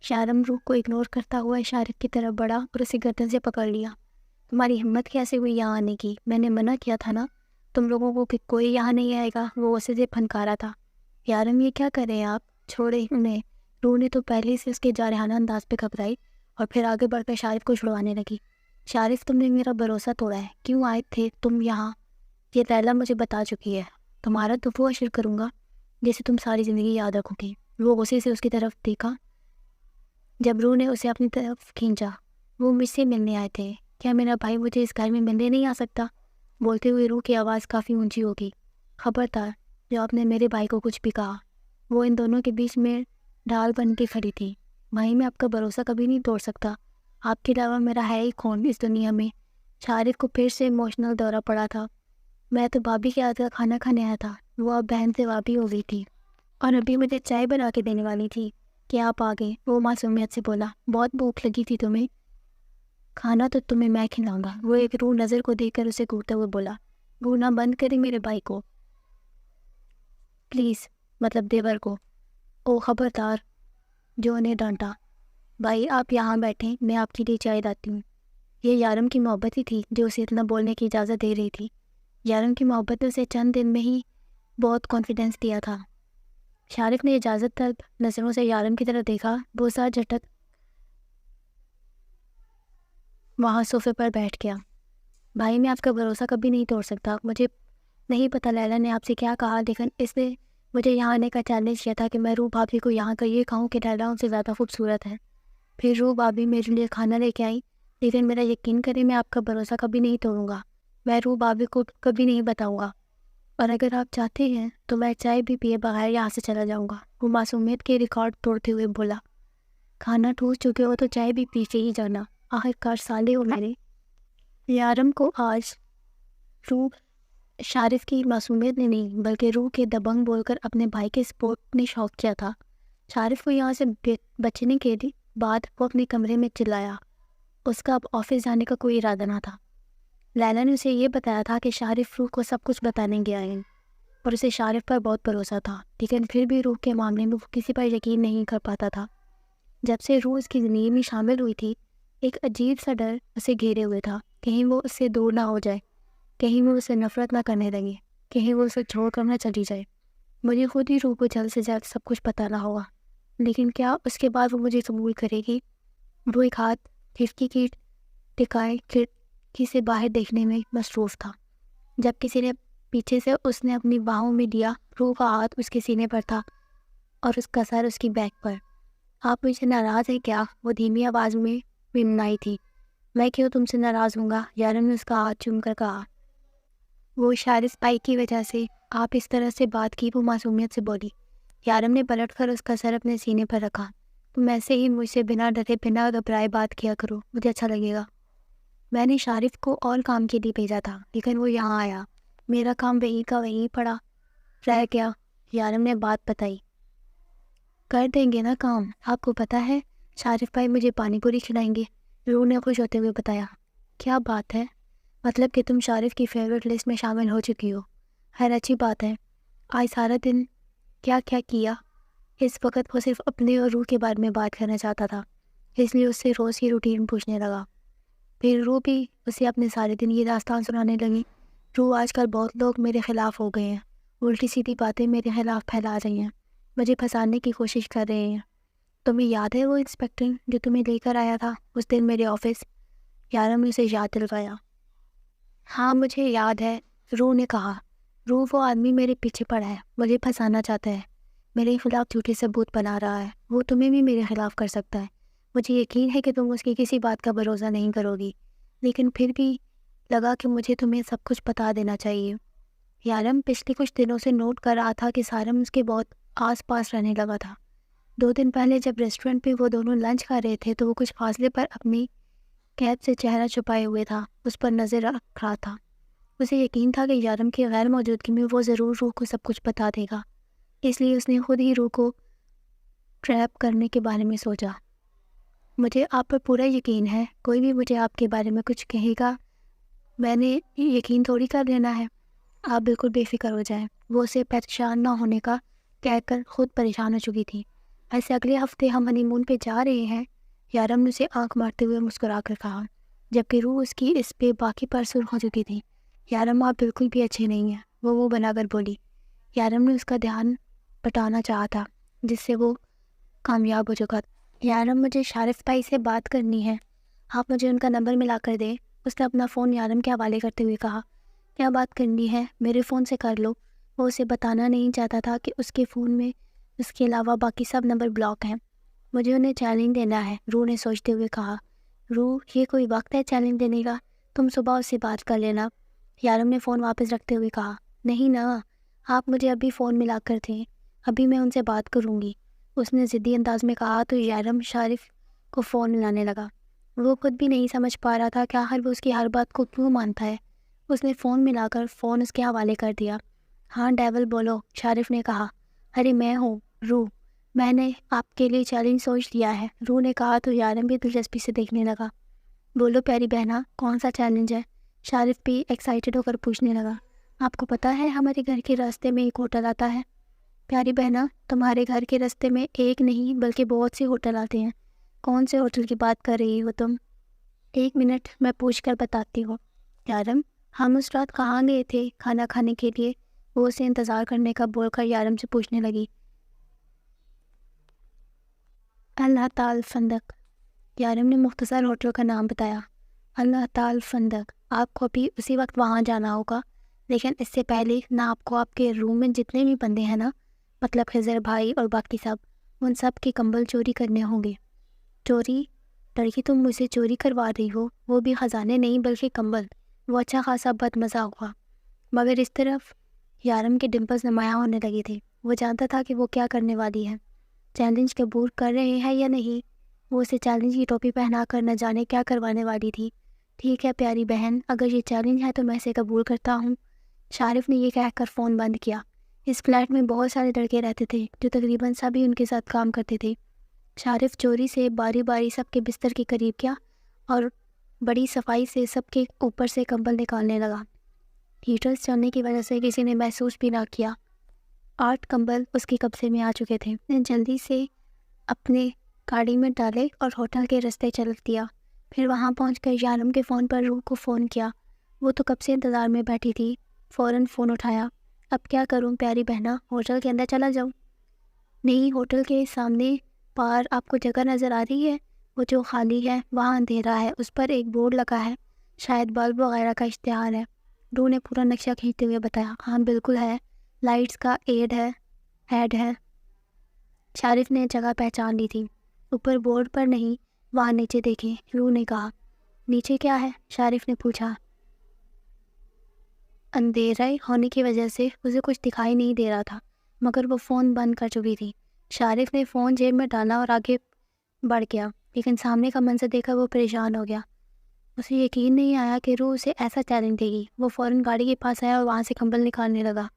یارم روح کو اگنور کرتا ہوا شارف کی طرف بڑھا اور اسے گردن سے پکڑ لیا۔ تمہاری ہمت کیسے ہوئی یہاں آنے کی؟ میں نے منع کیا تھا نا تم لوگوں کو کہ کوئی یہاں نہیں آئے گا، وہ اسے سے پھنکارا تھا۔ یارم یہ کیا کر رہے ہیں آپ؟ چھوڑے انہیں۔ روح نے تو پہلے سے اس کے جارحانہ انداز پہ گھبرائی اور پھر آگے بڑھ کر شارف کو چھڑوانے لگی۔ شارف تم نے میرا بھروسہ توڑا ہے، کیوں آئے تھے تم یہاں؟ یہ لیلا مجھے بتا چکی ہے۔ تمہارا تو وہ اشر کروں گا جسے تم ساری زندگی یاد رکھو گی۔ وہ غصے سے اس کی طرف دیکھا جب روح نے اسے اپنی طرف کھینچا۔ وہ مجھ سے ملنے آئے تھے، کیا میرا بھائی مجھے اس گھر میں ملنے نہیں آ سکتا؟ بولتے ہوئے روح کی آواز کافی اونچی ہوگی۔ خبردار جو آپ نے میرے بھائی کو کچھ بھی کہا۔ وہ ان دونوں کے بیچ میں ڈھال بن کے کھڑی تھی۔ بھائی میں آپ کا بھروسہ کبھی نہیں توڑ سکتا، آپ کے علاوہ میرا ہے ہی کون اس دنیا میں؟ شارف کو پھر سے ایموشنل دورہ پڑا تھا۔ میں تو بھابھی کے ہاتھ کا کھانا کھانے آیا تھا، وہ اب بہن سے بھابھی ہو گئی تھی اور ابھی مجھے چائے بنا کے دینے والی تھی کہ آپ آ گئے۔ وہ معصومیت سے بولا، بہت بھوک لگی تھی تمہیں؟ کھانا تو تمہیں میں کھلاؤں گا۔ وہ ایک روح نظر کو دیکھ کر اسے گھورتے ہوئے بولا، گھورنا بند کرے میرے بھائی کو پلیز، مطلب دیور کو۔ او خبردار، جو انہیں ڈانٹا۔ بھائی آپ یہاں بیٹھیں، میں آپ کے لیے چائے لاتی ہوں۔ یہ یارم کی محبت ہی تھی جو اسے اتنا بولنے کی اجازت دے رہی تھی۔ یارم کی محبت نے اسے چند دن میں ہی بہت کانفیڈنس دیا تھا۔ شارف نے اجازت طلب نظروں سے یارم کی طرف دیکھا۔ وہ سا جھٹک وہاں صوفے پر بیٹھ گیا۔ بھائی میں آپ کا بھروسہ کبھی نہیں توڑ سکتا۔ مجھے نہیں پتہ لیلا نے آپ سے کیا کہا، لیکن اس نے مجھے یہاں آنے کا چیلنج کیا تھا کہ میں روح بھابھی کو یہاں کا یہ کہوں کہ لیلا ان سے زیادہ خوبصورت ہے۔ پھر روح بھابھی میرے لیے کھانا لے کے آئی، لیکن میرا یقین کریں میں آپ کا بھروسہ کبھی نہیں توڑوں گا۔ میں روح بھابھی کو کبھی نہیں بتاؤں گا، اور اگر آپ چاہتے ہیں تو میں چائے بھی پیے بغیر یہاں سے چلا جاؤں گا۔ وہ معصومیت کے ریکارڈ توڑتے ہوئے بولا، کھانا ٹھوس چکے ہو تو چائے بھی پی کے ہی جانا، آخرکار سالے ہو میرے۔ یارم کو آج روح شارف کی معصومیت نے نہیں بلکہ روح کے دبنگ بول کر اپنے بھائی کے سپورٹ نے شوق کیا تھا۔ شارف کو یہاں سے بچنے کے بعد وہ اپنے کمرے میں چلایا۔ اس کا اب آفس جانے کا کوئی ارادہ نہ تھا۔ لیلا نے اسے یہ بتایا تھا کہ شارف روح کو سب کچھ بتانے گیا ہے اور اسے شارف پر بہت بھروسہ تھا، لیکن پھر بھی روح کے معاملے میں وہ کسی پر یقین نہیں کر پاتا تھا۔ جب سے روح اس کی زندگی میں شامل ہوئی تھی، ایک عجیب سا ڈر اسے گھیرے ہوئے تھا، کہیں وہ اس سے دور نہ ہو جائے، کہیں وہ اسے نفرت نہ کرنے لگے، کہیں وہ اسے چھوڑ کر نہ چلی جائے۔ مجھے خود ہی روح کو جلد سے جلد سب کچھ بتانا ہوگا، لیکن کیا اس کے بعد وہ مجھے قبول کرے گی؟ وہ ایک ہاتھ کھڑکی کی ٹکائے کھڑکی سے باہر دیکھنے میں مصروف تھا، جب کسی نے پیچھے سے اس نے اپنی باہوں میں لیا۔ روح کا ہاتھ اس کے سینے پر تھا اور اس کا سر اس کی بیک پر۔ آپ مجھ سے ناراض ہیں کیا؟ وہ دھیمی آواز میں منمنائی تھی۔ میں کیوں تم سے ناراض ہوں گا؟ یارم نے اس کا ہاتھ چوم کر کہا۔ وہ شارف بھائی کی وجہ سے آپ اس طرح سے بات کی، وہ معصومیت سے بولی۔ یارم نے پلٹ کر اس کا سر اپنے سینے پر رکھا۔ تم ایسے ہی مجھ سے بنا ڈرے بنا گھبرائے بات کیا کرو، مجھے اچھا لگے گا۔ میں نے شارف کو اور کام کے لیے بھیجا تھا، لیکن وہ یہاں آیا، میرا کام وہیں کا وہیں پڑا رہ گیا۔ یارم نے بات بتائی۔ کر دیں گے نا کام، آپ کو پتہ ہے شارف بھائی مجھے پانی پوری کھلائیں گے، روح نے خوش ہوتے ہوئے بتایا۔ کیا بات ہے؟ مطلب کہ تم شارف کی فیوریٹ لسٹ میں شامل ہو چکی ہو۔ خیر اچھی بات ہے۔ آج سارا دن کیا کیا کیا؟ اس وقت وہ صرف اپنے اور روح کے بارے میں بات کرنا چاہتا تھا، اس لیے اس سے روز کی روٹین پوچھنے لگا۔ پھر روح بھی اسے اپنے سارے دن یہ داستان سنانے لگی۔ روح، آج کل بہت لوگ میرے خلاف ہو گئے ہیں، الٹی سیدھی باتیں میرے خلاف پھیلا رہی ہیں، مجھے پھنسانے کی کوشش کر رہے ہیں۔ تمہیں یاد ہے وہ انسپیکٹر جو تمہیں لے کر آیا تھا اس دن میرے آفس؟ یارم نے اسے یاد دلوایا۔ ہاں مجھے یاد ہے، روح نے کہا۔ روح، وہ آدمی میرے پیچھے پڑا ہے، مجھے پھنسانا چاہتا ہے، میرے خلاف جھوٹے ثبوت بنا رہا ہے، وہ تمہیں بھی میرے خلاف کر سکتا ہے۔ مجھے یقین ہے کہ تم اس کی کسی بات کا بھروسہ نہیں کرو گی، لیکن پھر بھی لگا کہ مجھے تمہیں سب کچھ بتا دینا چاہیے۔ یارم پچھلے کچھ دنوں سے نوٹ کر رہا تھا کہ سارم اس کے بہت آس پاس رہنے لگا تھا۔ 2 دن پہلے جب ریسٹورنٹ پہ وہ دونوں لنچ کر رہے تھے تو وہ کچھ فاصلے پر اپنی قید سے چہرہ چھپائے ہوئے تھا، اس پر نظر رکھ رہا تھا۔ اسے یقین تھا کہ یارم کی غیر موجودگی میں وہ ضرور روح کو سب کچھ بتا دے گا، اس لیے اس نے خود ہی روح کو ٹریپ کرنے کے بارے میں سوچا۔ مجھے آپ پر پورا یقین ہے، کوئی بھی مجھے آپ کے بارے میں کچھ کہے گا میں نے یقین تھوڑی کر لینا ہے۔ آپ بالکل بے فکر ہو جائیں۔ وہ اسے پریشان نہ ہونے کا کہہ کر خود پریشان ہو چکی تھی۔ ایسے اگلے ہفتے ہم ہنی مون پہ جا رہے ہیں، یارم نے اسے آنکھ مارتے ہوئے مسکرا کر کہا، جبکہ روح اس کی اس پہ باقی پر سرخ ہو چکی تھی۔ یارم آپ بالکل بھی اچھے نہیں ہیں، وہ منہ بنا کر بولی۔ یارم نے اس کا دھیان بٹانا چاہا تھا جس سے وہ کامیاب ہو چکا تھا۔ یارم، مجھے شارف بھائی سے بات کرنی ہے، آپ مجھے ان کا نمبر ملا کر دیں۔ اس نے اپنا فون یارم کے حوالے کرتے ہوئے کہا۔ کیا بات کرنی ہے؟ میرے فون سے کر لو۔ وہ اسے بتانا نہیں چاہتا تھا کہ اس کے فون میں اس کے علاوہ باقی سب نمبر بلاک ہیں۔ مجھے انہیں چیلنج دینا ہے، روح نے سوچتے ہوئے کہا۔ روح، یہ کوئی وقت ہے چیلنج دینے کا؟ تم صبح اس سے بات کر لینا، یارم نے فون واپس رکھتے ہوئے کہا۔ نہیں نا، آپ مجھے ابھی فون ملا کر تھے، ابھی میں ان سے بات کروں گی، اس نے ضدی انداز میں کہا تو یارم شارف کو فون ملانے لگا۔ وہ خود بھی نہیں سمجھ پا رہا تھا کہ آخر وہ اس کی ہر بات کو کیوں مانتا ہے۔ اس نے فون ملا کر فون اس کے حوالے کر دیا۔ ہاں ڈیول بولو، شارف نے کہا۔ ارے میں ہوں روح، میں نے آپ کے لیے چیلنج سوچ لیا ہے، روح نے کہا تو یارم بھی دلچسپی سے دیکھنے لگا۔ بولو پیاری بہنا، کون سا چیلنج ہے؟ شارف بھی ایکسائٹڈ ہو کر پوچھنے لگا۔ آپ کو پتہ ہے ہمارے گھر کے راستے میں ایک ہوٹل آتا ہے؟ پیاری بہنا، تمہارے گھر کے راستے میں ایک نہیں بلکہ بہت سے ہوٹل آتے ہیں۔ کون سے ہوٹل کی بات کر رہی ہو تم؟ 1 منٹ میں پوچھ کر بتاتی ہوں۔ یارم، ہم اس رات کہاں گئے تھے کھانا کھانے کے لیے؟ وہ اسے انتظار کرنے کا بول کر یارم سے پوچھنے لگی۔ اللہ تعالی فندق، یارم نے مختصر ہوٹل کا نام بتایا۔ اللہ تعالی فندق، آپ کو بھی اسی وقت وہاں جانا ہوگا، لیکن اس سے پہلے نہ آپ کو آپ کے روم میں جتنے بھی بندے ہیں نا، مطلب خضر بھائی اور باقی سب، ان سب کے کمبل چوری کرنے ہوں گے۔ چوری؟ لڑکی تم مجھ سے چوری کروا رہی ہو؟ وہ بھی خزانے نہیں بلکہ کمبل؟ وہ اچھا خاصا بد مزہ ہوا، مگر اس طرف یارم کے ڈمپلز نمایاں ہونے لگے تھے۔ وہ جانتا تھا کہ وہ کیا کرنے والی ہے، چیلنج قبول کر رہے ہیں یا نہیں۔ وہ اسے چیلنج کی ٹوپی پہنا کر نہ جانے کیا کروانے والی تھی۔ ٹھیک ہے پیاری بہن، اگر یہ چیلنج ہے تو میں اسے قبول کرتا ہوں۔ شارف نے یہ کہہ کر فون بند کیا۔ اس فلیٹ میں بہت سارے لڑکے رہتے تھے جو تقریباً سبھی ان کے ساتھ کام کرتے تھے۔ شارف چوری سے باری باری سب کے بستر کے قریب گیا اور بڑی صفائی سے سب کے اوپر سے کمبل نکالنے لگا۔ ہیٹرز چلنے کی وجہ سے کسی نے محسوس بھی نہ کیا۔ 8 کمبل اس کے قبضے میں آ چکے تھے۔ نے جلدی سے اپنے گاڑی میں ڈالے اور ہوٹل کے راستے چل دیا۔ پھر وہاں پہنچ کر یارم کے فون پر روح کو فون کیا۔ وہ تو کب سے انتظار میں بیٹھی تھی، فوراً فون اٹھایا۔ اب کیا کروں پیاری بہنا، ہوٹل کے اندر چلا جاؤں؟ نہیں، ہوٹل کے سامنے پار آپ کو جگہ نظر آ رہی ہے، وہ جو خالی ہے، وہاں اندھیرا ہے، اس پر ایک بورڈ لگا ہے، شاید بلب وغیرہ کا اشتہار ہے۔ روح نے پورا نقشہ کھینچتے ہوئے بتایا۔ ہاں بالکل ہے، لائٹس کا ایڈ ہے۔ شارف نے جگہ پہچان لی تھی۔ اوپر بورڈ پر نہیں، وہاں نیچے دیکھیں، روح نے کہا۔ نیچے کیا ہے؟ شارف نے پوچھا۔ اندھیرا ہونے کی وجہ سے اسے کچھ دکھائی نہیں دے رہا تھا، مگر وہ فون بند کر چکی تھی۔ شارف نے فون جیب میں ڈالا اور آگے بڑھ گیا، لیکن سامنے کا منظر دیکھا وہ پریشان ہو گیا۔ اسے یقین نہیں آیا کہ روح اسے ایسا چیلنج دے گی۔ وہ فوراً گاڑی کے پاس آیا اور وہاں سے کمبل نکالنے لگا۔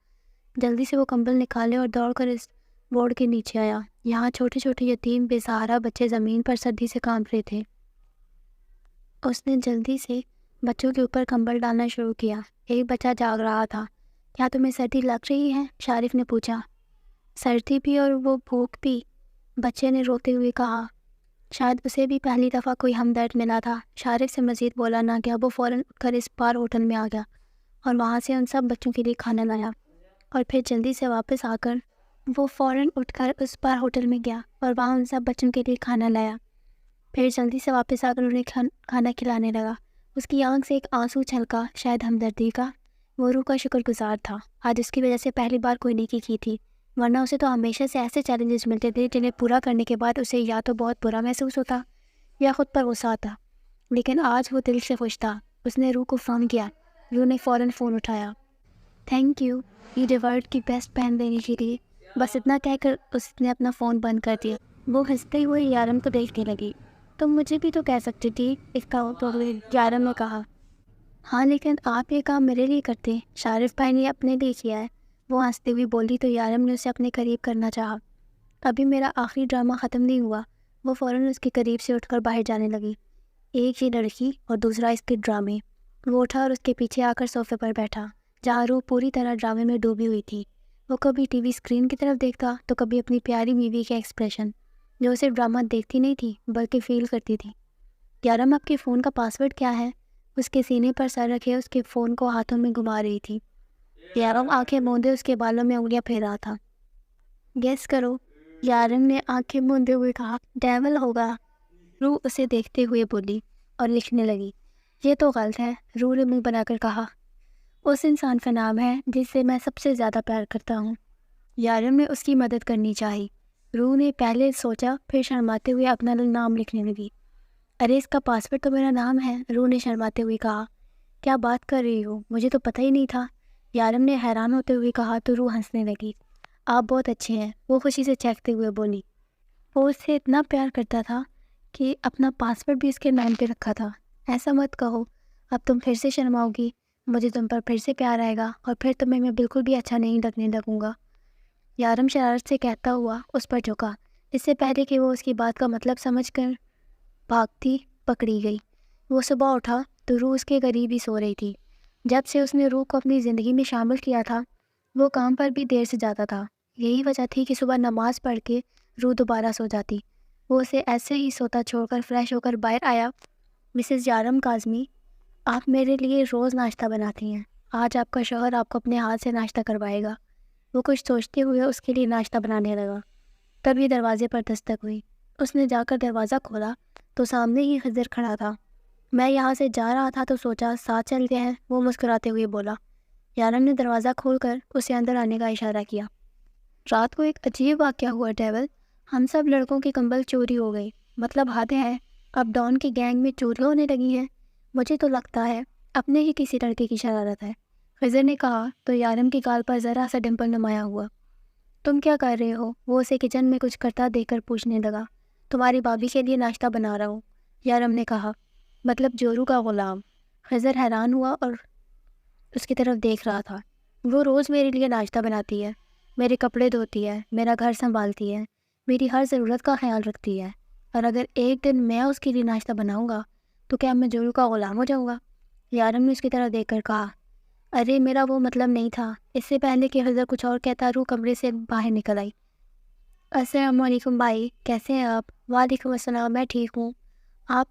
جلدی سے وہ کمبل نکالے اور دوڑ کر اس بورڈ کے نیچے آیا۔ یہاں چھوٹے چھوٹے یتیم بے سہارا بچے زمین پر سردی سے کانپ رہے تھے۔ اس نے جلدی سے بچوں کے اوپر کمبل ڈالنا شروع کیا۔ ایک بچہ جاگ رہا تھا۔ کیا تمہیں سردی لگ رہی ہے؟ شارف نے پوچھا۔ سردی بھی اور وہ بھوک بھی، بچے نے روتے ہوئے کہا۔ شاید اسے بھی پہلی دفعہ کوئی ہمدرد ملا تھا۔ شارف سے مزید بولا نہ گیا۔ وہ فوراً اٹھ کر اس بار ہوٹل میں آ گیا اور وہاں سے ان سب بچوں کے لیے کھانا لایا، اور پھر جلدی سے واپس آ کر انہیں کھانا کھلانے لگا۔ اس کی آنکھ سے ایک آنسو چھلکا، شاید ہمدردی کا۔ وہ روح کا شکر گزار تھا۔ آج اس کی وجہ سے پہلی بار کوئی نیکی کی تھی، ورنہ اسے تو ہمیشہ سے ایسے چیلنجز ملتے تھے جنہیں پورا کرنے کے بعد اسے یا تو بہت برا محسوس ہوتا یا خود پر غصہ آتا، لیکن آج وہ دل سے خوش تھا۔ اس نے روح کو فون کیا۔ روح نے فوراً فون اٹھایا۔ تھینک یو یہ ریوارڈ کی بیسٹ پہن دینے کے لیے، بس اتنا کہہ کر اس نے اپنا فون بند کر دیا۔ وہ ہنستے ہوئے یارم کو دیکھنے لگی۔ تم مجھے بھی تو کہہ سکتی تھی، اس کا تو یارم نے کہا۔ ہاں لیکن آپ یہ کام میرے لیے کرتے، شارف بھائی نے اپنے لیے کیا ہے، وہ ہنستے ہوئی بولی تو یارم نے اسے اپنے قریب کرنا چاہا۔ ابھی میرا آخری ڈرامہ ختم نہیں ہوا۔ وہ فوراً اس کے قریب سے اٹھ کر باہر جانے لگی۔ ایک یہ لڑکی اور دوسرا اس کے ڈرامے۔ وہ اٹھا اور اس کے پیچھے آ کر صوفے پر بیٹھا، جہاں روح پوری طرح ڈرامے میں ڈوبی ہوئی تھی۔ وہ کبھی ٹی وی اسکرین کی طرف دیکھتا تو کبھی اپنی پیاری بیوی کے ایکسپریشن، جو اسے ڈرامہ دیکھتی نہیں تھی بلکہ فیل کرتی تھی۔ یارم آپ کے فون کا پاسورڈ کیا ہے؟ اس کے سینے پر سر رکھے اس کے فون کو ہاتھوں میں گھما رہی تھی۔ یارم آنکھیں موندے اس کے بالوں میں انگلیاں پھیر رہا تھا۔ گیس کرو، یارم نے آنکھیں موندے ہوئے کہا۔ ڈیول ہوگا، روح اسے دیکھتے ہوئے بولی اور لکھنے لگی۔ یہ تو غلط ہے، روح نے منہ بنا کر کہا۔ اس انسان کا نام ہے جس سے میں سب سے زیادہ پیار کرتا ہوں۔ یارم نے اس کی مدد کرنی چاہی۔ روح نے پہلے سوچا، پھر شرماتے ہوئے اپنا نام لکھنے لگی۔ ارے اس کا پاسورڈ تو میرا نام ہے، روح نے شرماتے ہوئے کہا۔ کیا بات کر رہی ہو، مجھے تو پتہ ہی نہیں تھا، یارم نے حیران ہوتے ہوئے کہا تو روح ہنسنے لگی۔ آپ بہت اچھے ہیں، وہ خوشی سے چہکتے ہوئے بولی۔ وہ اس سے اتنا پیار کرتا تھا کہ اپنا پاسورڈ بھی اس کے نام پہ رکھا تھا۔ ایسا مت کہو، اب تم پھر سے شرماؤ گی، مجھے تم پر پھر سے پیار آئے گا اور پھر تمہیں میں بالکل بھی اچھا نہیں لگنے لگوں گا۔ یارم شرارت سے کہتا ہوا اس پر جھکا۔ اس سے پہلے کہ وہ اس کی بات کا مطلب سمجھ کر بھاگتی پکڑی گئی۔ وہ صبح اٹھا تو روح اس کے قریب ہی سو رہی تھی۔ جب سے اس نے روح کو اپنی زندگی میں شامل کیا تھا، وہ کام پر بھی دیر سے جاتا تھا۔ یہی وجہ تھی کہ صبح نماز پڑھ کے روح دوبارہ سو جاتی۔ وہ اسے ایسے ہی سوتا چھوڑ کر فریش ہو کر باہر آیا۔ مسز یارم کاظمی، آپ میرے لیے روز ناشتہ بناتی ہیں، آج آپ کا شوہر آپ کو اپنے ہاتھ سے ناشتہ کروائے گا۔ وہ کچھ سوچتے ہوئے اس کے لیے ناشتہ بنانے لگا۔ تبھی دروازے پر دستک ہوئی۔ اس نے جا کر دروازہ کھولا تو سامنے ہی خضر کھڑا تھا۔ میں یہاں سے جا رہا تھا تو سوچا ساتھ چلتے ہیں، وہ مسکراتے ہوئے بولا۔ یارم نے دروازہ کھول کر اسے اندر آنے کا اشارہ کیا۔ رات کو ایک عجیب واقعہ ہوا ڈیول، ہم سب لڑکوں کی کمبل چوری ہو گئی، مطلب حدیں ہیں، اب ڈان کی گینگ میں چوری ہونے لگی ہیں۔ مجھے تو لگتا ہے اپنے ہی کسی لڑکے کی شرارت ہے، خضر نے کہا تو یارم کی گال پر ذرا سا ڈمپل نمایاں ہوا۔ تم کیا کر رہے ہو؟ وہ اسے کچن میں کچھ کرتا دیکھ کر پوچھنے لگا۔ تمہاری بھابھی کے لیے ناشتہ بنا رہا ہوں، یارم نے کہا۔ مطلب جورو کا غلام؟ خضر حیران ہوا اور اس کی طرف دیکھ رہا تھا۔ وہ روز میرے لیے ناشتہ بناتی ہے، میرے کپڑے دھوتی ہے، میرا گھر سنبھالتی ہے، میری ہر ضرورت کا خیال رکھتی ہے، اور اگر ایک دن میں اس کے لیے ناشتہ بناؤں گا تو کیا میں جورو کا غلام ہو جاؤں گا؟ یارم نے اس کی طرف دیکھ کر کہا۔ ارے میرا وہ مطلب نہیں تھا۔ اس سے پہلے کہ خضر کچھ اور کہتا، روح کمرے سے باہر نکل آئی۔ السلام علیکم بھائی، کیسے ہیں آپ؟ وعلیکم السلام، میں ٹھیک ہوں۔ آپ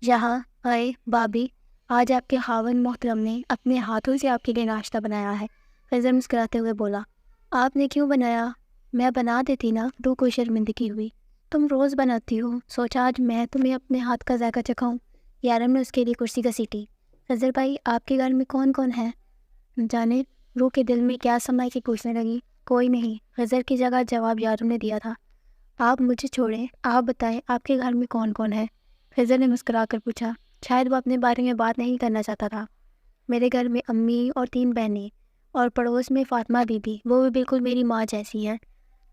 یہاں آئے بھابھی، آج آپ کے خاوند محترم نے اپنے ہاتھوں سے آپ کے لیے ناشتہ بنایا ہے، خضر مسکراتے ہوئے بولا۔ آپ نے کیوں بنایا؟ میں بنا دیتی نا، روح کو شرمندگی ہوئی۔ تم روز بناتی ہو، سوچا آج میں تمہیں اپنے ہاتھ کا ذائقہ چکھاؤں۔ یارم نے اس کے لیے کرسی گھسیٹی۔ خضر بھائی، آپ کے گھر میں کون کون ہے؟ جانے روح کے دل میں کیا سمائے کہ پوچھنے لگی۔ کوئی نہیں، خضر کی جگہ جواب یارم نے دیا تھا۔ آپ مجھے چھوڑیں، آپ بتائیں آپ کے گھر میں کون کون ہے؟ خضر نے مسکرا کر پوچھا۔ شاید وہ اپنے بارے میں بات نہیں کرنا چاہتا تھا۔ میرے گھر میں امی اور 3 بہنیں، اور پڑوس میں فاطمہ بی بی، وہ بھی بالکل میری ماں جیسی ہے۔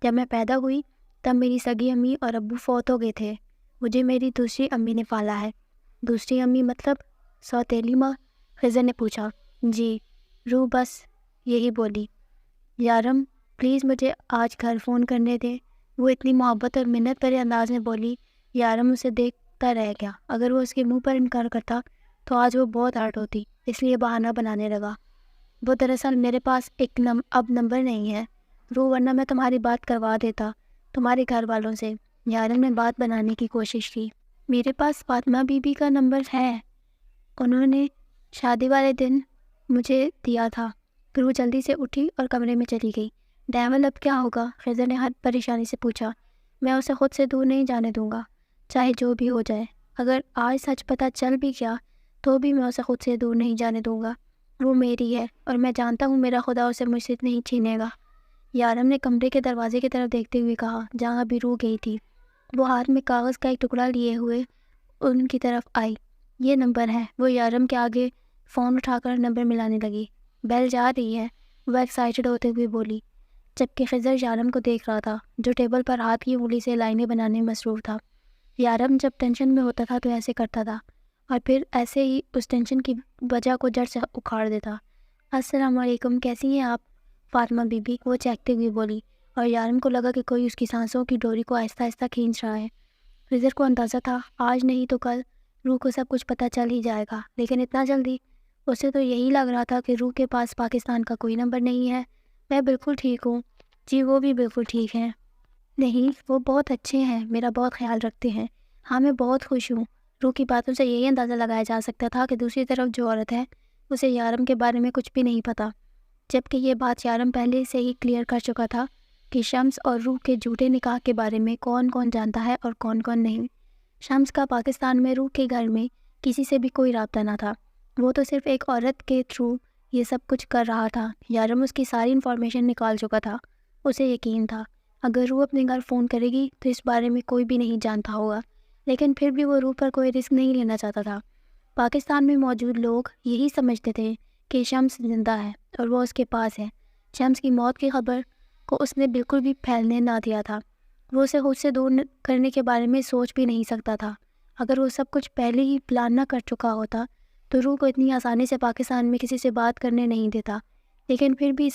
جب میں پیدا ہوئی تب میری سگی امی اور ابو فوت ہو گئے تھے. مجھے میری دوسری امی نے پالا ہے. دوسری امی مطلب سوتیلی ماں؟ خضر نے پوچھا. جی. روح بس یہی بولی. یارم پلیز مجھے آج گھر فون کرنے دیں. وہ اتنی محبت اور منت بھرے انداز میں بولی. یارم اسے دیکھتا رہ گیا. اگر وہ اس کے منہ پر انکار کرتا تو آج وہ بہت ہرٹ ہوتی، اس لیے بہانہ بنانے لگا. وہ دراصل میرے پاس اب نمبر نہیں ہے روح، ورنہ میں تمہاری بات کروا دیتا تمہارے گھر والوں سے. یارم نے بات بنانے کی کوشش کی. میرے پاس فاطمہ بی بی کا نمبر ہے، انہوں نے شادی والے دن مجھے دیا تھا. روح جلدی سے اٹھی اور کمرے میں چلی گئی. ڈیول اب کیا ہوگا؟ خضر نے ہر پریشانی سے پوچھا. میں اسے خود سے دور نہیں جانے دوں گا، چاہے جو بھی ہو جائے. اگر آج سچ پتہ چل بھی گیا تو بھی میں اسے خود سے دور نہیں جانے دوں گا. وہ میری ہے اور میں جانتا ہوں میرا خدا اسے مجھ سے نہیں چھینے گا. یارم نے کمرے کے دروازے کی طرف دیکھتے ہوئے کہا جہاں ابھی روح گئی تھی. وہ ہاتھ میں کاغذ کا ایک ٹکڑا لیے ہوئے ان کی طرف آئی. یہ نمبر ہے. وہ یارم کے آگے فون اٹھا کر نمبر ملانے لگی. بیل جا رہی ہے، وہ ایکسائٹڈ ہوتے ہوئے بولی، جبکہ خضر یارم کو دیکھ رہا تھا جو ٹیبل پر ہاتھ کی انگلی سے لائنیں بنانے میں مصروف تھا. یارم جب ٹینشن میں ہوتا تھا تو ایسے کرتا تھا اور پھر ایسے ہی اس ٹینشن کی وجہ کو جڑ سے اکھاڑ دیتا. السلام علیکم، کیسی ہیں آپ فاطمہ بی بی؟ وہ چہکتے ہوئے بولی، اور یارم کو لگا کہ کوئی اس کی سانسوں کی ڈوری کو آہستہ آہستہ کھینچ رہا ہے. خضر کو اندازہ تھا آج نہیں تو کل روح کو سب کچھ پتہ چل ہی جائے گا، لیکن اتنا جلدی؟ اسے تو یہی لگ رہا تھا کہ روح کے پاس پاکستان کا کوئی نمبر نہیں ہے. میں بالکل ٹھیک ہوں. جی وہ بھی بالکل ٹھیک ہیں. نہیں، وہ بہت اچھے ہیں، میرا بہت خیال رکھتے ہیں. ہاں میں بہت خوش ہوں. روح کی باتوں سے یہی اندازہ لگایا جا سکتا تھا کہ دوسری طرف جو عورت ہے اسے یارم کے بارے میں کچھ بھی نہیں پتہ، جبکہ یہ بات یارم پہلے سے ہی کلیئر کر چکا تھا کہ شمس اور روح کے جھوٹے نکاح کے بارے میں کون کون جانتا ہے اور کون کون نہیں. شمس کا پاکستان میں روح کے گھر میں کسی سے بھی کوئی رابطہ نہ تھا. وہ تو صرف ایک عورت کے تھرو یہ سب کچھ کر رہا تھا. یارم اس کی ساری انفارمیشن نکال چکا تھا. اسے یقین تھا اگر روح اپنے گھر فون کرے گی تو اس بارے میں کوئی بھی نہیں جانتا ہوگا، لیکن پھر بھی وہ روح پر کوئی رسک نہیں لینا چاہتا تھا. پاکستان میں موجود لوگ یہی سمجھتے تھے کہ شمس زندہ ہے اور وہ اس کے پاس ہے. شمس کی موت کی خبر کو اس نے بالکل بھی پھیلنے نہ دیا تھا. وہ اسے خود سے دور کرنے کے بارے میں سوچ بھی نہیں سکتا تھا. اگر وہ سب کچھ پہلے ہی پلان نہ کر چکا ہوتا تو روح کو اتنی آسانی سے پاکستان میں کسی سے بات کرنے نہیں دیتا. لیکن پھر بھی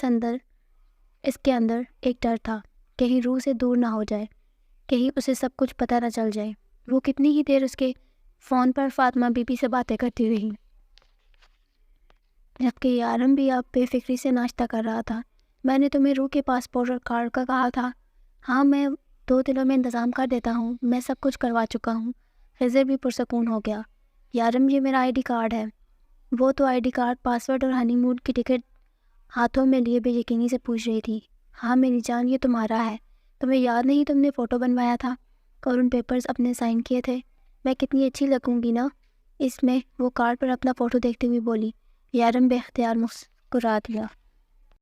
اس کے اندر ایک ڈر تھا، کہیں روح سے دور نہ ہو جائے، کہیں اسے سب کچھ پتہ نہ چل جائے. وہ کتنی ہی دیر اس کے فون پر فاطمہ بی بی سے باتیں کرتی رہی، جبکہ یارم بھی اب بے فکری سے ناشتہ کر رہا تھا. میں نے تمہیں روح کے پاسپورٹ اور کارڈ کا کہا تھا. ہاں میں 2 دنوں میں انتظام کر دیتا ہوں، میں سب کچھ کروا چکا ہوں. خضر بھی پرسکون ہو گیا. یارم یہ میرا ID کارڈ ہے. وہ تو ID کارڈ، پاسورڈ اور ہنی مون کی ٹکٹ ہاتھوں میں لیے بے یقینی سے پوچھ رہی تھی. ہاں میری جان، یہ تمہارا ہے. تمہیں یاد نہیں تم نے فوٹو بنوایا تھا اور ان پیپرز اپنے سائن کیے تھے؟ میں کتنی اچھی لگوں گی نا اس میں؟ وہ کارڈ پر اپنا فوٹو دیکھتے ہوئے بولی. یارم بے اختیار مسکرا دیا.